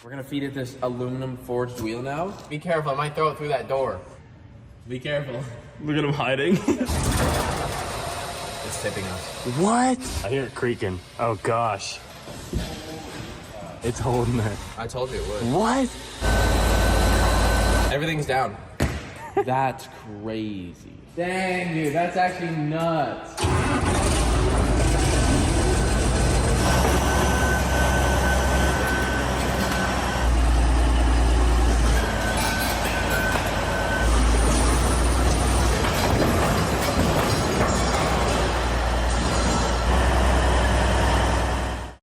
We're gonna feed it this aluminum forged wheel now. Be careful, I might throw it through that door. Be careful. Look at him hiding. It's tipping us. What? I hear it creaking. Oh gosh. It's holding it. I told you it would. What? Everything's down. That's crazy. Dang, dude, that's actually nuts.